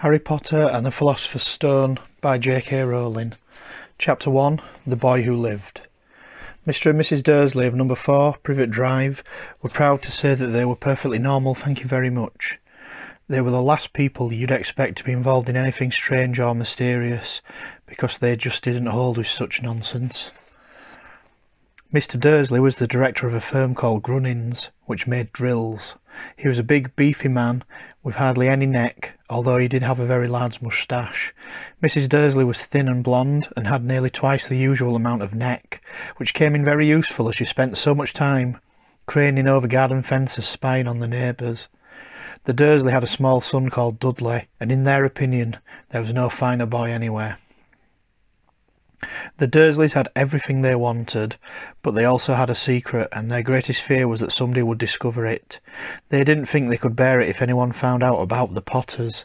Harry Potter and the Philosopher's Stone by J.K. Rowling. Chapter 1. The Boy Who Lived. Mr. and Mrs. Dursley of number 4, Privet Drive, were proud to say that they were perfectly normal, thank you very much. They were the last people you'd expect to be involved in anything strange or mysterious, because they just didn't hold with such nonsense. Mr. Dursley was the director of a firm called Grunnins, which made drills. He was a big, beefy man with hardly any neck, although he did have a very large moustache. Mrs. Dursley was thin and blonde, and had nearly twice the usual amount of neck, which came in very useful as she spent so much time craning over garden fences spying on the neighbours. The Dursley had a small son called Dudley, and in their opinion there was no finer boy anywhere. The Dursleys had everything they wanted, but they also had a secret, and their greatest fear was that somebody would discover it. They didn't think they could bear it if anyone found out about the Potters.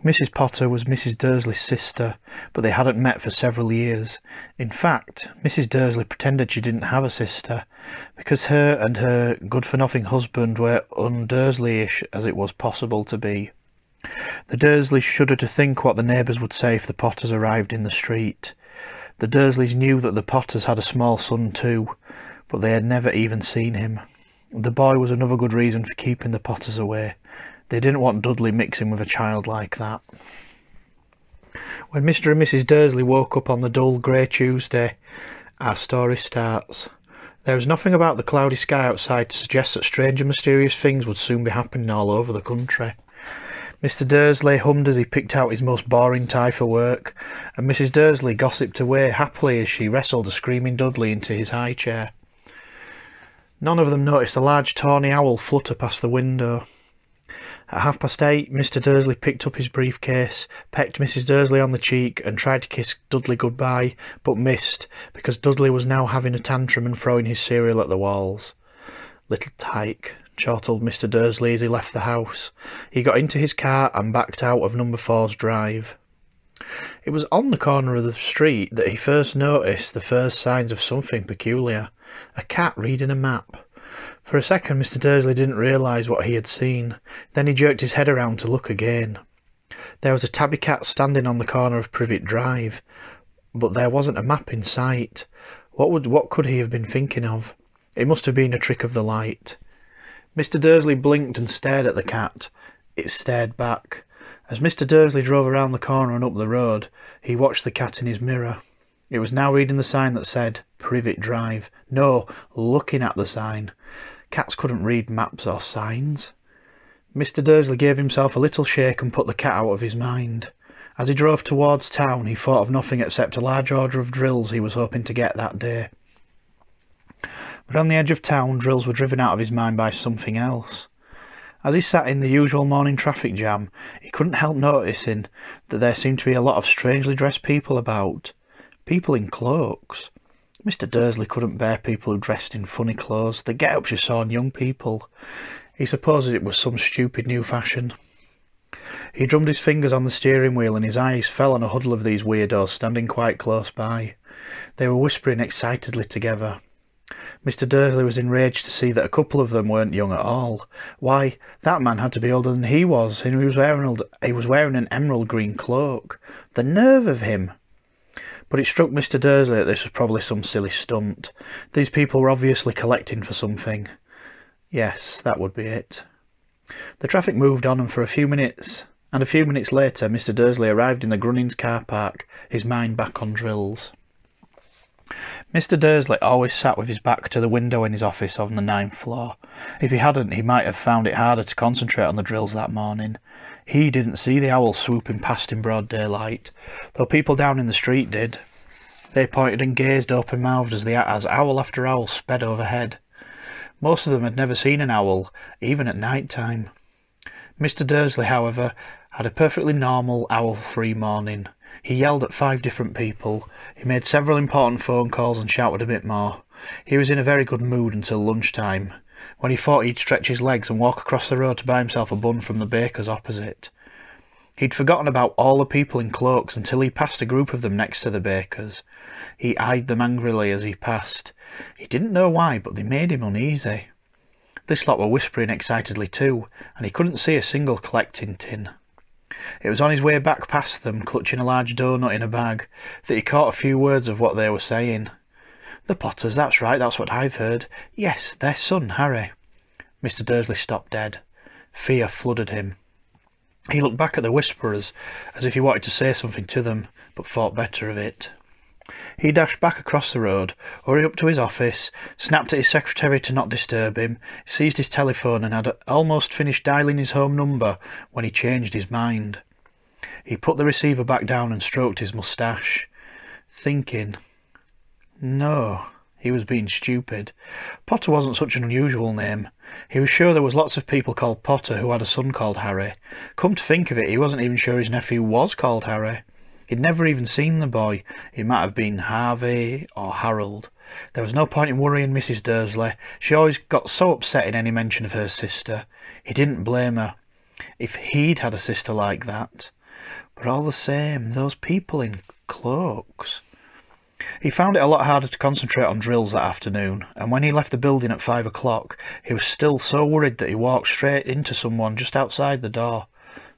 Mrs. Potter was Mrs. Dursley's sister, but they hadn't met for several years. In fact, Mrs. Dursley pretended she didn't have a sister, because her and her good-for-nothing husband were un-Dursley-ish as it was possible to be. The Dursleys shuddered to think what the neighbours would say if the Potters arrived in the street. The Dursleys knew that the Potters had a small son too, but they had never even seen him. The boy was another good reason for keeping the Potters away. They didn't want Dudley mixing with a child like that. When Mr. and Mrs. Dursley woke up on the dull grey Tuesday, our story starts. There was nothing about the cloudy sky outside to suggest that strange and mysterious things would soon be happening all over the country. Mr. Dursley hummed as he picked out his most boring tie for work, and Mrs. Dursley gossiped away happily as she wrestled a screaming Dudley into his high chair. None of them noticed a large tawny owl flutter past the window. At 8:30, Mr. Dursley picked up his briefcase, pecked Mrs. Dursley on the cheek, and tried to kiss Dudley goodbye, but missed, because Dudley was now having a tantrum and throwing his cereal at the walls. "Little tyke," chortled Mr. Dursley as he left the house. He got into his car and backed out of number 4's drive. It was on the corner of the street that he first noticed the first signs of something peculiar. A cat reading a map. For a second Mr. Dursley didn't realise what he had seen. Then he jerked his head around to look again. There was a tabby cat standing on the corner of Privet Drive, but there wasn't a map in sight. What could he have been thinking of? It must have been a trick of the light. Mr. Dursley blinked and stared at the cat. It stared back. As Mr. Dursley drove around the corner and up the road, he watched the cat in his mirror. It was now reading the sign that said Privet Drive. No, looking at the sign. Cats couldn't read maps or signs. Mr. Dursley gave himself a little shake and put the cat out of his mind. As he drove towards town, he thought of nothing except a large order of drills he was hoping to get that day. But on the edge of town, drills were driven out of his mind by something else. As he sat in the usual morning traffic jam, he couldn't help noticing that there seemed to be a lot of strangely dressed people about. People in cloaks. Mr. Dursley couldn't bear people who dressed in funny clothes, the get-ups you saw in young people. He supposed it was some stupid new fashion. He drummed his fingers on the steering wheel and his eyes fell on a huddle of these weirdos standing quite close by. They were whispering excitedly together. Mr. Dursley was enraged to see that a couple of them weren't young at all. Why, that man had to be older than he was, and he was wearing an emerald green cloak. The nerve of him! But it struck Mr. Dursley that this was probably some silly stunt. These people were obviously collecting for something. Yes, that would be it. The traffic moved on, and a few minutes later Mr. Dursley arrived in the Grunnins car park, his mind back on drills. Mr. Dursley always sat with his back to the window in his office on the 9th floor. If he hadn't, he might have found it harder to concentrate on the drills that morning. He didn't see the owl swooping past in broad daylight, though people down in the street did. They pointed and gazed open-mouthed as owl after owl sped overhead. Most of them had never seen an owl, even at night time. Mr. Dursley, however, had a perfectly normal, owl-free morning. He yelled at 5 different people. He made several important phone calls and shouted a bit more. He was in a very good mood until lunchtime, when he thought he'd stretch his legs and walk across the road to buy himself a bun from the baker's opposite. He'd forgotten about all the people in cloaks until he passed a group of them next to the baker's. He eyed them angrily as he passed. He didn't know why, but they made him uneasy. This lot were whispering excitedly too, and he couldn't see a single collecting tin. It was on his way back past them, clutching a large doughnut in a bag, that he caught a few words of what they were saying. "The Potters, that's right, that's what I've heard. Yes, their son, Harry." Mr. Dursley stopped dead. Fear flooded him. He looked back at the whisperers, as if he wanted to say something to them, but thought better of it. He dashed back across the road, hurried up to his office, snapped at his secretary to not disturb him, seized his telephone and had almost finished dialing his home number when he changed his mind. He put the receiver back down and stroked his moustache, thinking, no, he was being stupid. Potter wasn't such an unusual name. He was sure there was lots of people called Potter who had a son called Harry. Come to think of it, he wasn't even sure his nephew was called Harry. He'd never even seen the boy. It might have been Harvey or Harold. There was no point in worrying Mrs. Dursley. She always got so upset in any mention of her sister. He didn't blame her. If he'd had a sister like that. But all the same, those people in cloaks. He found it a lot harder to concentrate on drills that afternoon, and when he left the building at 5 o'clock, he was still so worried that he walked straight into someone just outside the door.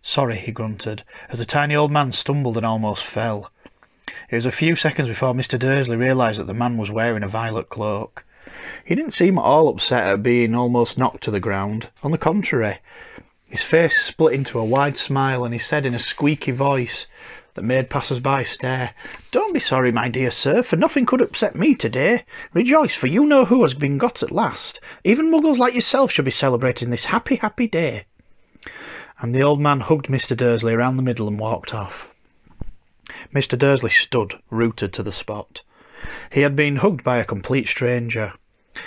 "Sorry," he grunted, as the tiny old man stumbled and almost fell. It was a few seconds before Mr. Dursley realised that the man was wearing a violet cloak. He didn't seem at all upset at being almost knocked to the ground. On the contrary, his face split into a wide smile, and he said in a squeaky voice that made passers-by stare, "Don't be sorry, my dear sir, for nothing could upset me today. Rejoice, for you know who has been got at last. Even muggles like yourself should be celebrating this happy, happy day." And the old man hugged Mr. Dursley around the middle and walked off. Mr. Dursley stood, rooted to the spot. He had been hugged by a complete stranger.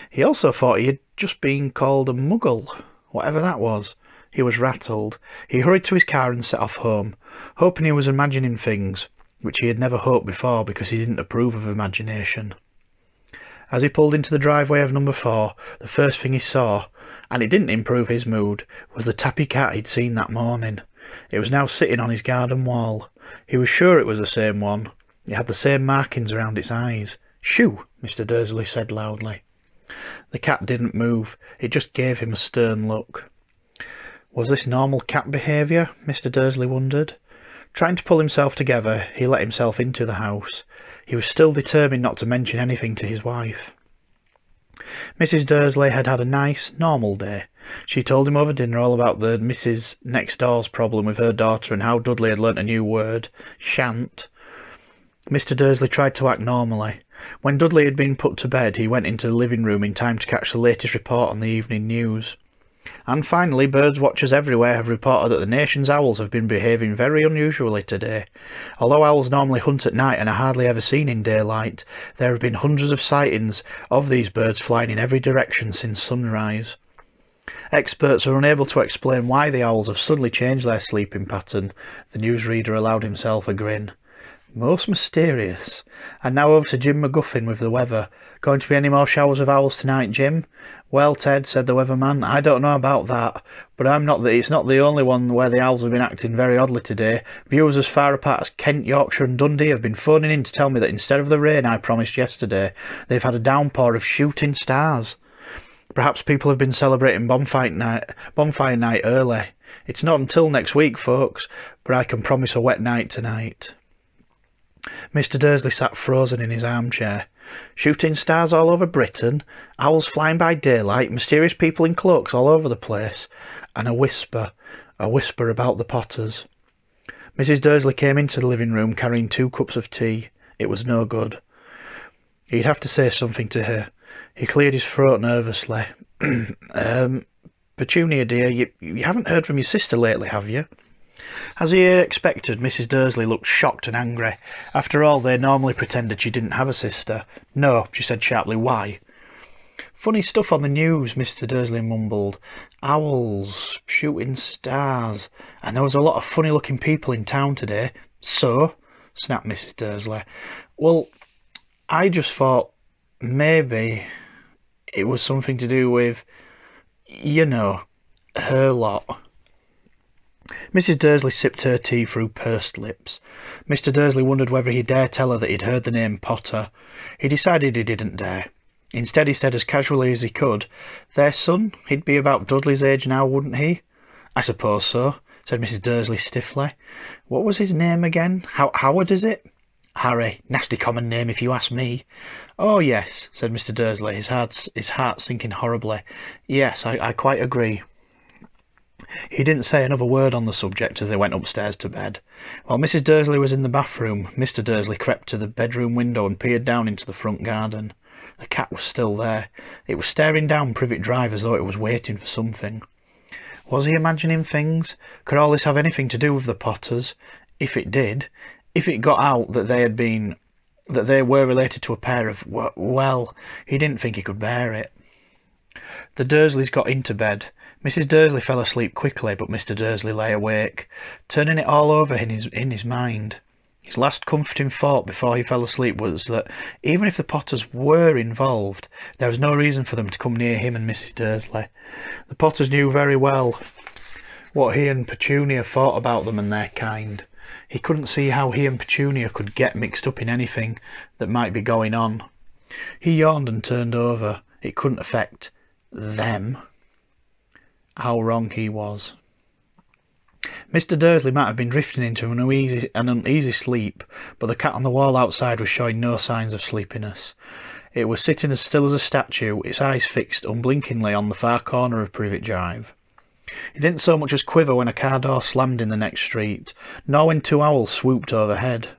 He also thought he had just been called a muggle, whatever that was. He was rattled. He hurried to his car and set off home, hoping he was imagining things, which he had never hoped before because he didn't approve of imagination. As he pulled into the driveway of number 4, the first thing he saw, and it didn't improve his mood, was the tappy cat he'd seen that morning. It was now sitting on his garden wall. He was sure it was the same one. It had the same markings around its eyes. "Shoo!" Mr. Dursley said loudly. The cat didn't move. It just gave him a stern look. Was this normal cat behaviour? Mr. Dursley wondered. Trying to pull himself together, he let himself into the house. He was still determined not to mention anything to his wife. Mrs. Dursley had had a nice, normal day. She told him over dinner all about the Mrs. Next Door's problem with her daughter and how Dudley had learnt a new word, shan't. Mr. Dursley tried to act normally. When Dudley had been put to bed, he went into the living room in time to catch the latest report on the evening news. And finally, birds watchers everywhere have reported that the nation's owls have been behaving very unusually today. Although owls normally hunt at night and are hardly ever seen in daylight, there have been hundreds of sightings of these birds flying in every direction since sunrise. Experts are unable to explain why the owls have suddenly changed their sleeping pattern. The newsreader allowed himself a grin. Most mysterious. And now over to Jim McGuffin with the weather. Going to be any more showers of owls tonight, Jim? "Well, Ted," said the weatherman, "I don't know about that, but it's not the only one where the owls have been acting very oddly today. Viewers as far apart as Kent, Yorkshire and Dundee have been phoning in to tell me that instead of the rain I promised yesterday, they've had a downpour of shooting stars. Perhaps people have been celebrating bonfire night early. It's not until next week, folks, but I can promise a wet night tonight." Mr. Dursley sat frozen in his armchair. Shooting stars all over Britain, owls flying by daylight, mysterious people in cloaks all over the place, and a whisper about the Potters. Mrs. Dursley came into the living room carrying 2 cups of tea. It was no good. He'd have to say something to her. He cleared his throat nervously. "Petunia, dear, you haven't heard from your sister lately, have you?" As he had expected, Mrs. Dursley looked shocked and angry. After all, they normally pretended she didn't have a sister. "No," she said sharply. "Why?" "Funny stuff on the news," Mr. Dursley mumbled. "Owls, shooting stars, and there was a lot of funny-looking people in town today." "So?" snapped Mrs. Dursley. "Well, I just thought maybe it was something to do with, you know, her lot." Mrs. Dursley sipped her tea through pursed lips. Mr. Dursley wondered whether he dare tell her that he'd heard the name Potter. He decided he didn't dare. Instead he said as casually as he could, "Their son? He'd be about Dudley's age now, wouldn't he?" "I suppose so. said Mrs. Dursley stiffly. "What was his name again? Howard, is it?" "Harry. Nasty common name, if you ask me." "Oh, yes," said Mr. Dursley, his heart sinking horribly. "Yes, I quite agree." He didn't say another word on the subject as they went upstairs to bed. While Mrs. Dursley was in the bathroom, Mr. Dursley crept to the bedroom window and peered down into the front garden. The cat was still there. It was staring down Privet Drive as though it was waiting for something. Was he imagining things? Could all this have anything to do with the Potters? If it did, if it got out that they were related to a pair of, well, he didn't think he could bear it. The Dursleys got into bed. Mrs. Dursley fell asleep quickly, but Mr. Dursley lay awake, turning it all over in his mind. His last comforting thought before he fell asleep was that even if the Potters were involved, there was no reason for them to come near him and Mrs. Dursley. The Potters knew very well what he and Petunia thought about them and their kind. He couldn't see how he and Petunia could get mixed up in anything that might be going on. He yawned and turned over. It couldn't affect them. How wrong he was. Mr. Dursley might have been drifting into an uneasy sleep, but the cat on the wall outside was showing no signs of sleepiness. It was sitting as still as a statue, its eyes fixed unblinkingly on the far corner of Privet Drive. It didn't so much as quiver when a car door slammed in the next street, nor when two owls swooped overhead.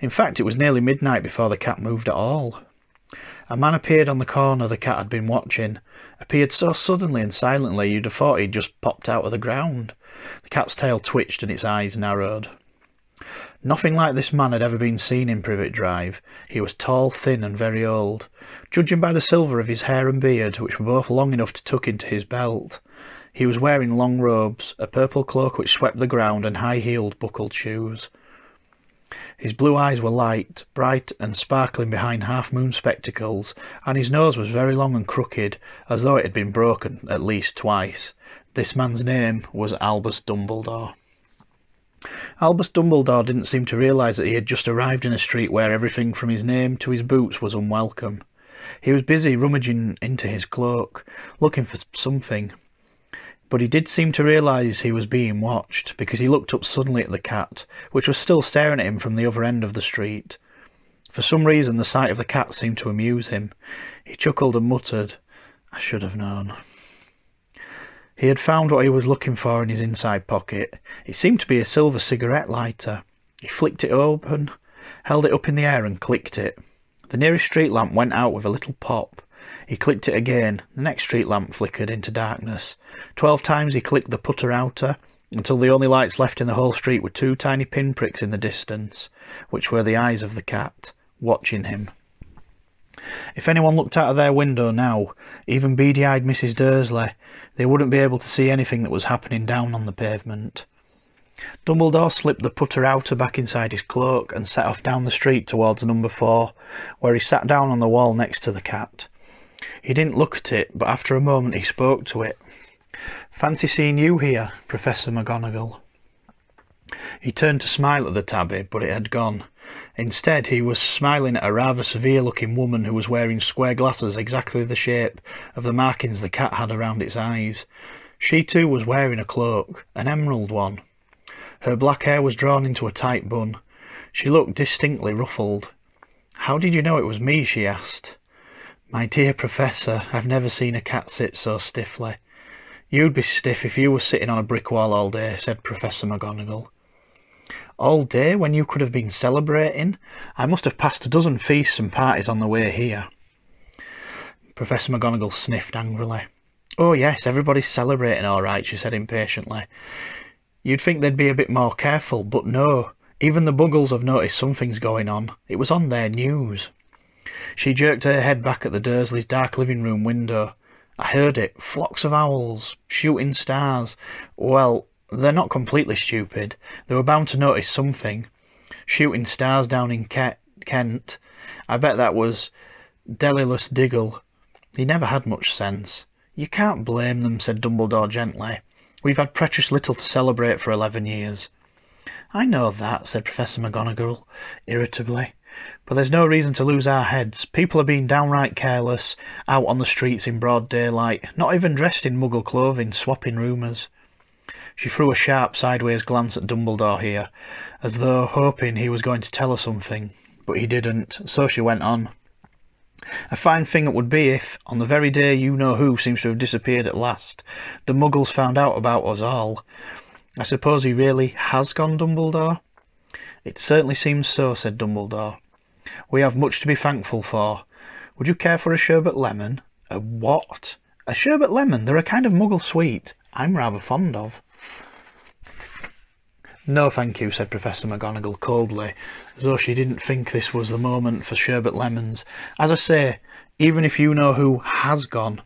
In fact, it was nearly midnight before the cat moved at all. A man appeared on the corner the cat had been watching, appeared so suddenly and silently you'd have thought he'd just popped out of the ground. The cat's tail twitched and its eyes narrowed. Nothing like this man had ever been seen in Privet Drive. He was tall, thin, and very old, judging by the silver of his hair and beard, which were both long enough to tuck into his belt. He was wearing long robes, a purple cloak which swept the ground, and high-heeled buckled shoes. His blue eyes were light, bright, and sparkling behind half-moon spectacles, and his nose was very long and crooked, as though it had been broken at least twice. This man's name was Albus Dumbledore. Albus Dumbledore didn't seem to realise that he had just arrived in a street where everything from his name to his boots was unwelcome. He was busy rummaging into his cloak, looking for something. But he did seem to realise he was being watched, because he looked up suddenly at the cat, which was still staring at him from the other end of the street. For some reason the sight of the cat seemed to amuse him. He chuckled and muttered, "I should have known." He had found what he was looking for in his inside pocket. It seemed to be a silver cigarette lighter. He flicked it open, held it up in the air and clicked it. The nearest street lamp went out with a little pop. He clicked it again. The next street lamp flickered into darkness. 12 times he clicked the putter outer, until the only lights left in the whole street were 2 tiny pinpricks in the distance, which were the eyes of the cat, watching him. If anyone looked out of their window now, even beady-eyed Mrs. Dursley, they wouldn't be able to see anything that was happening down on the pavement. Dumbledore slipped the putter outer back inside his cloak and set off down the street towards number 4, where he sat down on the wall next to the cat. He didn't look at it, but after a moment he spoke to it. "Fancy seeing you here, Professor McGonagall." He turned to smile at the tabby, but it had gone. Instead, he was smiling at a rather severe-looking woman who was wearing square glasses exactly the shape of the markings the cat had around its eyes. She too was wearing a cloak, an emerald one. Her black hair was drawn into a tight bun. She looked distinctly ruffled. "How did you know it was me?" she asked. "My dear Professor, I've never seen a cat sit so stiffly." "You'd be stiff if you were sitting on a brick wall all day," said Professor McGonagall. "All day, when you could have been celebrating? I must have passed a dozen feasts and parties on the way here." Professor McGonagall sniffed angrily. "Oh yes, everybody's celebrating all right," she said impatiently. "You'd think they'd be a bit more careful, but no. Even the Buggles have noticed something's going on. It was on their news." She jerked her head back at the Dursleys' dark living-room window. "I heard it. Flocks of owls. Shooting stars. Well, they're not completely stupid. They were bound to notice something. Shooting stars down in Kent. I bet that was Delilus Diggle. He never had much sense." "You can't blame them," said Dumbledore gently. "We've had precious little to celebrate for 11 years. "I know that," said Professor McGonagall irritably. "But there's no reason to lose our heads. People are being downright careless, out on the streets in broad daylight, not even dressed in Muggle clothing, swapping rumours." She threw a sharp sideways glance at Dumbledore here, as though hoping he was going to tell her something, but he didn't, so she went on. A fine thing it would be if, on the very day you-know-who seems to have disappeared at last, the Muggles found out about us all. I suppose he really has gone, Dumbledore? It certainly seems so, said Dumbledore. We have much to be thankful for. Would you care for a sherbet lemon? A what? A sherbet lemon. They're a kind of Muggle sweet I'm rather fond of. No, thank you, said Professor McGonagall coldly, as though she didn't think this was the moment for sherbet lemons. As I say, even if you-know-who has gone.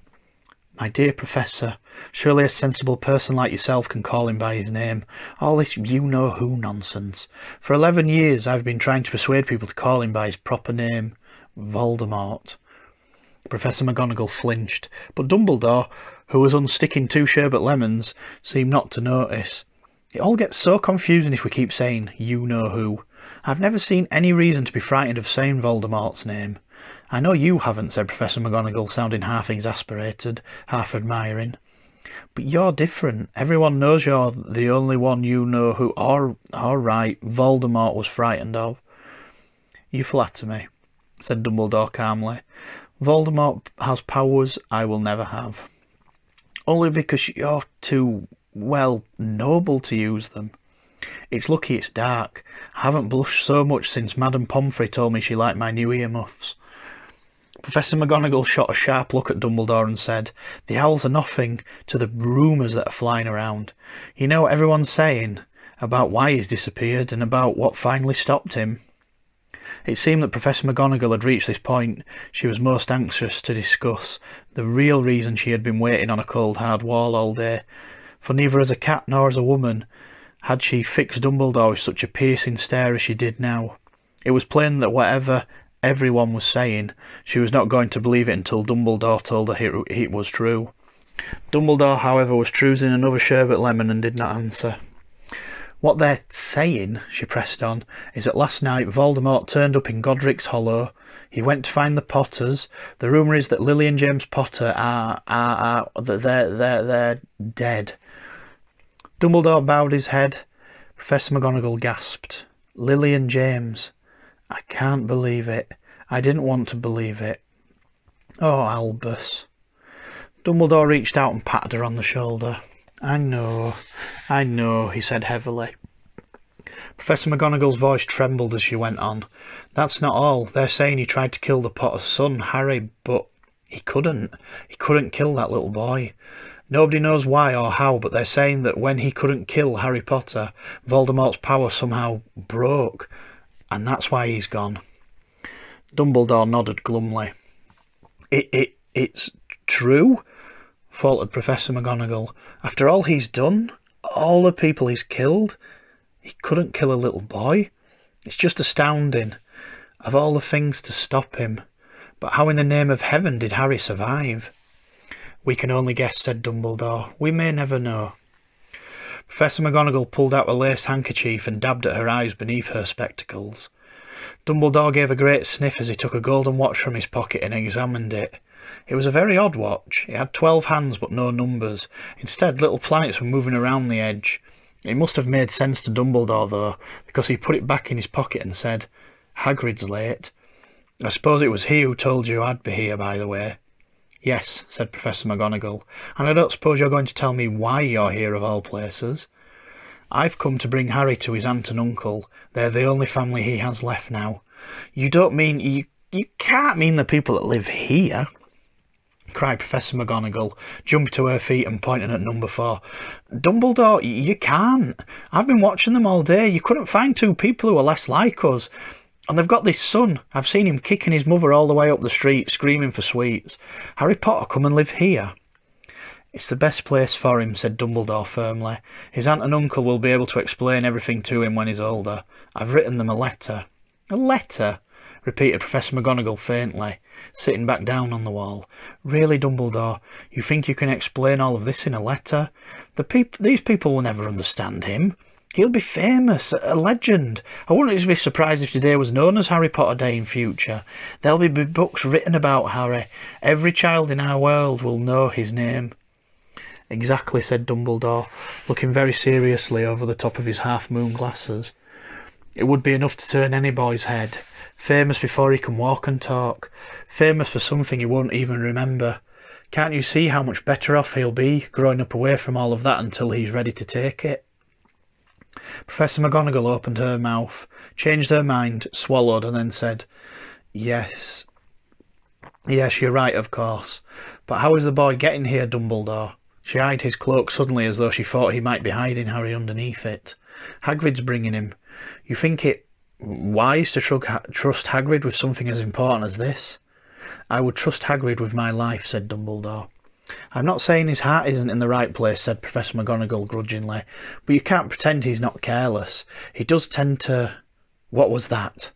My dear Professor, surely a sensible person like yourself can call him by his name. All this you-know-who nonsense. For 11 years I've been trying to persuade people to call him by his proper name. Voldemort. Professor McGonagall flinched, but Dumbledore, who was unsticking 2 sherbet lemons, seemed not to notice. It all gets so confusing if we keep saying you-know-who. I've never seen any reason to be frightened of saying Voldemort's name. I know you haven't, said Professor McGonagall, sounding half exasperated, half admiring. But you're different. Everyone knows you're the only one you-know-who. All right, Voldemort was frightened of. You flatter me, said Dumbledore calmly. Voldemort has powers I will never have. Only because you're too, well, noble to use them. It's lucky it's dark. I haven't blushed so much since Madame Pomfrey told me she liked my new earmuffs. Professor McGonagall shot a sharp look at Dumbledore and said, The owls are nothing to the rumours that are flying around. You know what everyone's saying about why he's disappeared and about what finally stopped him. It seemed that Professor McGonagall had reached this point she was most anxious to discuss, the real reason she had been waiting on a cold hard wall all day, for neither as a cat nor as a woman had she fixed Dumbledore with such a piercing stare as she did now. It was plain that whatever everyone was saying, she was not going to believe it until Dumbledore told her it was true. Dumbledore, however, was choosing another sherbet lemon and did not answer. What they're saying, she pressed on, is that last night Voldemort turned up in Godric's Hollow. He went to find the Potters. The rumour is that Lily and James Potter they're dead. Dumbledore bowed his head. Professor McGonagall gasped. Lily and James. I can't believe it. I didn't want to believe it. Oh, Albus. Dumbledore reached out and patted her on the shoulder. I know, he said heavily. Professor McGonagall's voice trembled as she went on. That's not all. They're saying he tried to kill the Potter's son, Harry, but he couldn't. He couldn't kill that little boy. Nobody knows why or how, but they're saying that when he couldn't kill Harry Potter, Voldemort's power somehow broke, and that's why he's gone. Dumbledore nodded glumly. It's true? Faltered Professor McGonagall. After all he's done, all the people he's killed, he couldn't kill a little boy. It's just astounding. Of all the things to stop him. But how in the name of heaven did Harry survive? We can only guess, said Dumbledore. We may never know. Professor McGonagall pulled out a lace handkerchief and dabbed at her eyes beneath her spectacles. Dumbledore gave a great sniff as he took a golden watch from his pocket and examined it. It was a very odd watch. It had 12 hands but no numbers. Instead, little planets were moving around the edge. It must have made sense to Dumbledore, though, because he put it back in his pocket and said, Hagrid's late. I suppose it was he who told you I'd be here, by the way. Yes, said Professor McGonagall, and I don't suppose you're going to tell me why you're here of all places. I've come to bring Harry to his aunt and uncle. They're the only family he has left now. You don't mean... You can't mean the people that live here, cried Professor McGonagall, jumping to her feet and pointing at number 4. Dumbledore, you can't. I've been watching them all day. You couldn't find 2 people who are less like us. And they've got this son. I've seen him kicking his mother all the way up the street, screaming for sweets. Harry Potter come and live here. It's the best place for him, said Dumbledore firmly. His aunt and uncle will be able to explain everything to him when he's older. I've written them a letter. A letter? Repeated Professor McGonagall faintly, sitting back down on the wall. Really, Dumbledore, you think you can explain all of this in a letter? These people will never understand him. He'll be famous, a legend. I wouldn't be surprised if today was known as Harry Potter Day in future. There'll be books written about Harry. Every child in our world will know his name. Exactly, said Dumbledore, looking very seriously over the top of his half-moon glasses. It would be enough to turn any boy's head. Famous before he can walk and talk. Famous for something he won't even remember. Can't you see how much better off he'll be, growing up away from all of that until he's ready to take it? Professor McGonagall opened her mouth, changed her mind, swallowed, and then said, Yes, you're right, of course. But how is the boy getting here, Dumbledore? She eyed his cloak suddenly as though she thought he might be hiding Harry underneath it. Hagrid's bringing him. You think it wise to trust Hagrid with something as important as this? I would trust Hagrid with my life, said Dumbledore. I'm not saying his heart isn't in the right place, said Professor McGonagall grudgingly, but you can't pretend he's not careless. He does tend to... What was that?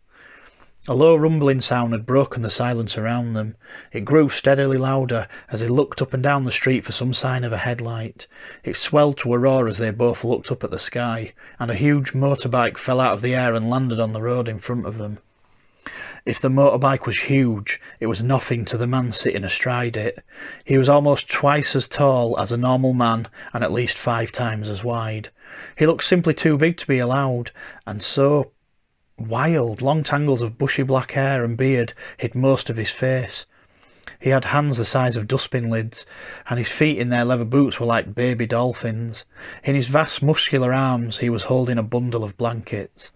A low rumbling sound had broken the silence around them. It grew steadily louder as they looked up and down the street for some sign of a headlight. It swelled to a roar as they both looked up at the sky, and a huge motorbike fell out of the air and landed on the road in front of them. If the motorbike was huge, it was nothing to the man sitting astride it. He was almost twice as tall as a normal man and at least 5 times as wide. He looked simply too big to be allowed, and so wild. Long tangles of bushy black hair and beard hid most of his face. He had hands the size of dustbin lids, and his feet in their leather boots were like baby dolphins. In his vast muscular arms he was holding a bundle of blankets.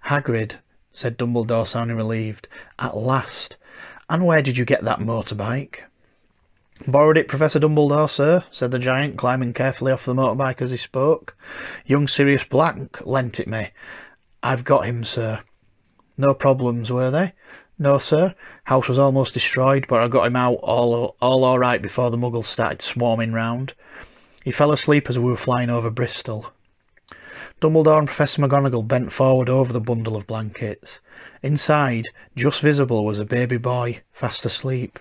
Hagrid, said Dumbledore, sounding relieved. At last. And where did you get that motorbike? Borrowed it, Professor Dumbledore, sir, said the giant, climbing carefully off the motorbike as he spoke. Young Sirius Black lent it me. I've got him, sir. No problems, were they? No, sir. House was almost destroyed, but I got him out all right before the muggles started swarming round. He fell asleep as we were flying over Bristol. Dumbledore and Professor McGonagall bent forward over the bundle of blankets. Inside, just visible, was a baby boy, fast asleep.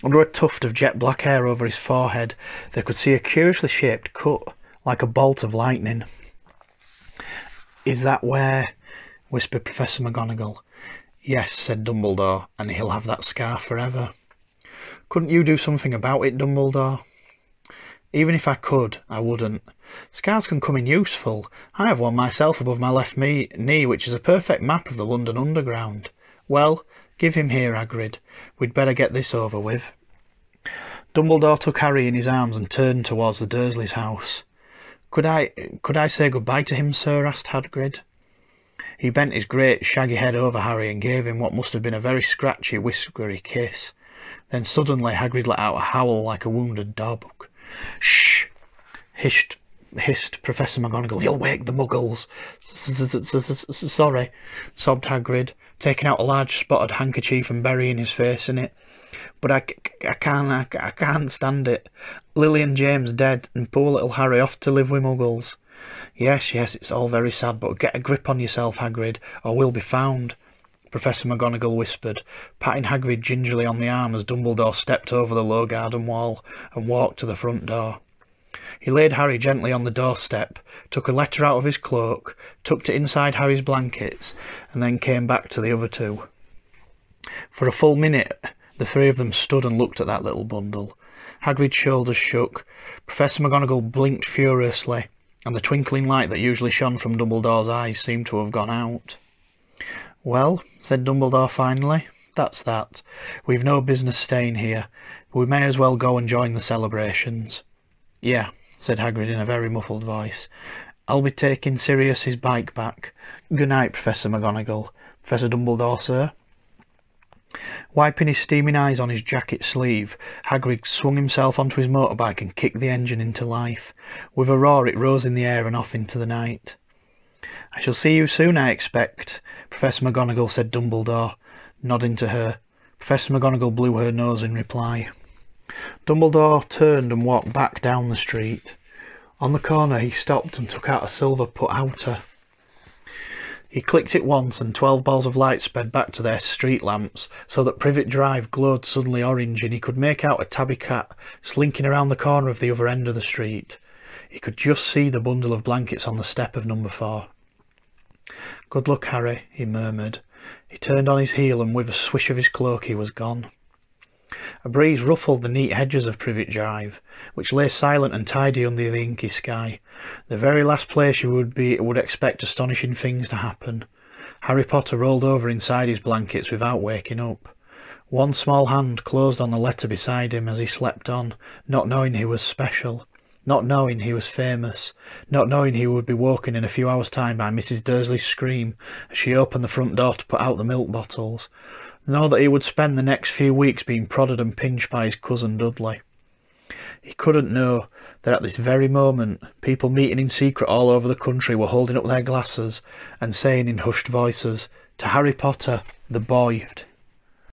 Under a tuft of jet black hair over his forehead, they could see a curiously shaped cut, like a bolt of lightning. Is that where? Whispered Professor McGonagall. Yes, said Dumbledore, and he'll have that scar forever. Couldn't you do something about it, Dumbledore? Even if I could, I wouldn't. Scars can come in useful. I have one myself above my left knee, which is a perfect map of the London Underground. Well, give him here, Hagrid. We'd better get this over with. Dumbledore took Harry in his arms and turned towards the Dursleys' house. Could I say goodbye to him, sir? Asked Hagrid. He bent his great shaggy head over Harry and gave him what must have been a very scratchy, whiskery kiss. Then suddenly Hagrid let out a howl like a wounded dog. Shh! Hissed Professor McGonagall. You'll wake the muggles. Sorry, sobbed Hagrid, taking out a large spotted handkerchief and burying his face in it. But I can't stand it. Lily and James dead, and poor little Harry off to live with muggles. Yes, it's all very sad, but get a grip on yourself, Hagrid, or we'll be found, Professor McGonagall whispered, patting Hagrid gingerly on the arm as Dumbledore stepped over the low garden wall and walked to the front door. He laid Harry gently on the doorstep, took a letter out of his cloak, tucked it inside Harry's blankets, and then came back to the other two. For a full minute, the three of them stood and looked at that little bundle. Hagrid's shoulders shook, Professor McGonagall blinked furiously, and the twinkling light that usually shone from Dumbledore's eyes seemed to have gone out. Well, said Dumbledore finally, that's that. We've no business staying here, but we may as well go and join the celebrations. Yeah, said Hagrid in a very muffled voice. I'll be taking Sirius's bike back. Good night, Professor McGonagall. Professor Dumbledore, sir. Wiping his steaming eyes on his jacket sleeve, Hagrid swung himself onto his motorbike and kicked the engine into life. With a roar it rose in the air and off into the night. I shall see you soon, I expect, Professor McGonagall, said Dumbledore, nodding to her. Professor McGonagall blew her nose in reply. Dumbledore turned and walked back down the street. On the corner he stopped and took out a silver put-outer. He clicked it once and 12 balls of light sped back to their street lamps, so that Privet Drive glowed suddenly orange and he could make out a tabby cat slinking around the corner of the other end of the street. He could just see the bundle of blankets on the step of number 4. Good luck, Harry, he murmured. He turned on his heel and with a swish of his cloak he was gone. A breeze ruffled the neat hedges of Privet Drive, which lay silent and tidy under the inky sky, the very last place you would expect astonishing things to happen. Harry Potter rolled over inside his blankets without waking up. One small hand closed on the letter beside him as he slept on, not knowing he was special, not knowing he was famous, not knowing he would be woken in a few hours' time by Mrs. Dursley's scream as she opened the front door to put out the milk bottles, nor that he would spend the next few weeks being prodded and pinched by his cousin Dudley. He couldn't know that at this very moment people meeting in secret all over the country were holding up their glasses and saying in hushed voices, "To Harry Potter, the boy."